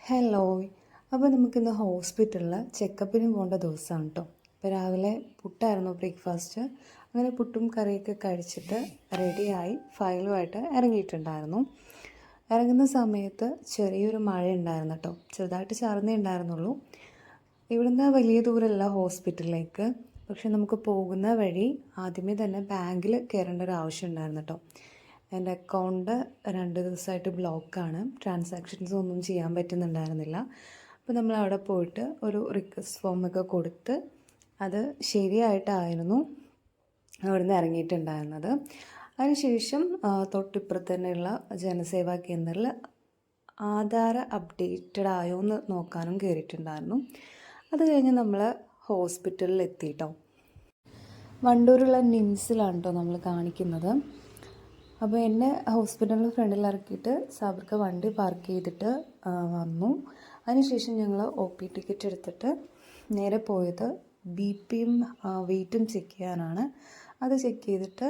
Hello. അപ്പോൾ നമുക്കിന്ന് ഹോസ്പിറ്റലിൽ ചെക്കപ്പിന് പോകേണ്ട ദിവസമാണ് കേട്ടോ. ഇപ്പോൾ രാവിലെ പുട്ടായിരുന്നു ബ്രേക്ക്ഫാസ്റ്റ്. അങ്ങനെ പുട്ടും കറിയൊക്കെ കഴിച്ചിട്ട് റെഡിയായി ഫയലുമായിട്ട് ഇറങ്ങിയിട്ടുണ്ടായിരുന്നു. ഇറങ്ങുന്ന സമയത്ത് ചെറിയൊരു മഴ ഉണ്ടായിരുന്നു കേട്ടോ. ചെറുതായിട്ട് ചാർന്നേ ഉണ്ടായിരുന്നുള്ളൂ. ഇവിടുന്ന് വലിയ ദൂരമല്ല ഹോസ്പിറ്റലിലേക്ക്. പക്ഷെ നമുക്ക് പോകുന്ന വഴി ആദ്യമേ തന്നെ ബാങ്കിൽ കയറേണ്ട ഒരു ആവശ്യം ഉണ്ടായിരുന്നു കേട്ടോ. എൻ്റെ അക്കൗണ്ട് 2 ദിവസമായിട്ട് ബ്ലോക്കാണ്. ട്രാൻസാക്ഷൻസ് ഒന്നും ചെയ്യാൻ പറ്റുന്നുണ്ടായിരുന്നില്ല. അപ്പോൾ നമ്മൾ അവിടെ പോയിട്ട് ഒരു റിക്വസ്റ്റ് ഫോമൊക്കെ കൊടുത്ത് അത് ശരിയായിട്ടായിരുന്നു അവിടുന്ന് ഇറങ്ങിയിട്ടുണ്ടായിരുന്നത്. അതിനുശേഷം തൊട്ടിപ്പുറത്ത് തന്നെയുള്ള ജനസേവാ കേന്ദ്രത്തിൽ ആധാർ അപ്ഡേറ്റഡ് ആയോ എന്ന് നോക്കാനും കയറിയിട്ടുണ്ടായിരുന്നു. അത് കഴിഞ്ഞ് നമ്മൾ ഹോസ്പിറ്റലിൽ എത്തിയിട്ടോ. വണ്ടൂരുള്ള നിംസിലാണ് കേട്ടോ നമ്മൾ കാണിക്കുന്നത്. അപ്പോൾ എന്നെ ഹോസ്പിറ്റലിൽ ഫ്രണ്ടിൽ ഇറക്കിയിട്ട് സാബർക്ക് വണ്ടി പാർക്ക് ചെയ്തിട്ട് വന്നു. അതിനുശേഷം ഞങ്ങൾ OP ടിക്കറ്റ് എടുത്തിട്ട് നേരെ പോയത് BPയും വെയിറ്റും ചെക്ക് ചെയ്യാനാണ്. അത് ചെക്ക് ചെയ്തിട്ട്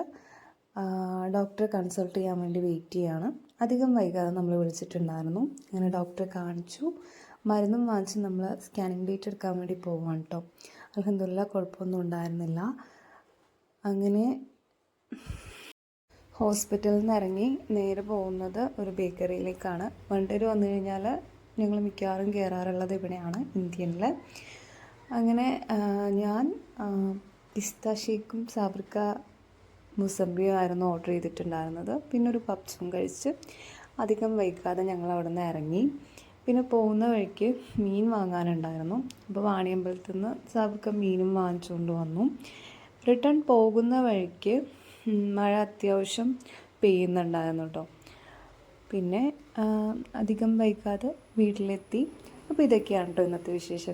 ഡോക്ടറെ കൺസൾട്ട് ചെയ്യാൻ വേണ്ടി വെയിറ്റ് ചെയ്യുകയാണ്. അധികം വൈകാതെ നമ്മൾ വിളിച്ചിട്ടുണ്ടായിരുന്നു. അങ്ങനെ ഡോക്ടറെ കാണിച്ചു, മരുന്നും വാങ്ങിച്ച് നമ്മൾ സ്കാനിങ് ഡേറ്റ് എടുക്കാൻ വേണ്ടി പോവാണ് കേട്ടോ. അൽഹംദുലില്ലാ കുഴപ്പമൊന്നും ഉണ്ടായിരുന്നില്ല. അങ്ങനെ ഹോസ്പിറ്റലിൽ നിന്ന് ഇറങ്ങി നേരെ പോകുന്നത് ഒരു ബേക്കറിയിലേക്കാണ്. വണ്ടൂർ വന്നു കഴിഞ്ഞാൽ ഞങ്ങൾ മിക്കവാറും കയറാറുള്ളത് ഇവിടെയാണ്, ഇന്ത്യനിൽ. അങ്ങനെ ഞാൻ പിസ്ത ഷേക്കും സാബ്രിക്ക മുസമ്പിയും ആയിരുന്നു ഓർഡർ ചെയ്തിട്ടുണ്ടായിരുന്നത്. പിന്നെ ഒരു പപ്സും കഴിച്ച് അധികം വൈകാതെ ഞങ്ങൾ അവിടെ നിന്ന് ഇറങ്ങി. പിന്നെ പോകുന്ന വഴിക്ക് മീൻ വാങ്ങാനുണ്ടായിരുന്നു. അപ്പോൾ വാണിയമ്പലത്തു നിന്ന് സാബ്രിക്ക മീനും വാങ്ങിച്ചുകൊണ്ട് വന്നു. റിട്ടേൺ പോകുന്ന വഴിക്ക് മഴ അത്യാവശ്യം പെയ്യുന്നുണ്ടായിരുന്നു കേട്ടോ. പിന്നെ അധികം വൈകാതെ വീട്ടിലെത്തി. അപ്പോൾ ഇതൊക്കെയാണ് കേട്ടോ ഇന്നത്തെ വിശേഷങ്ങൾ.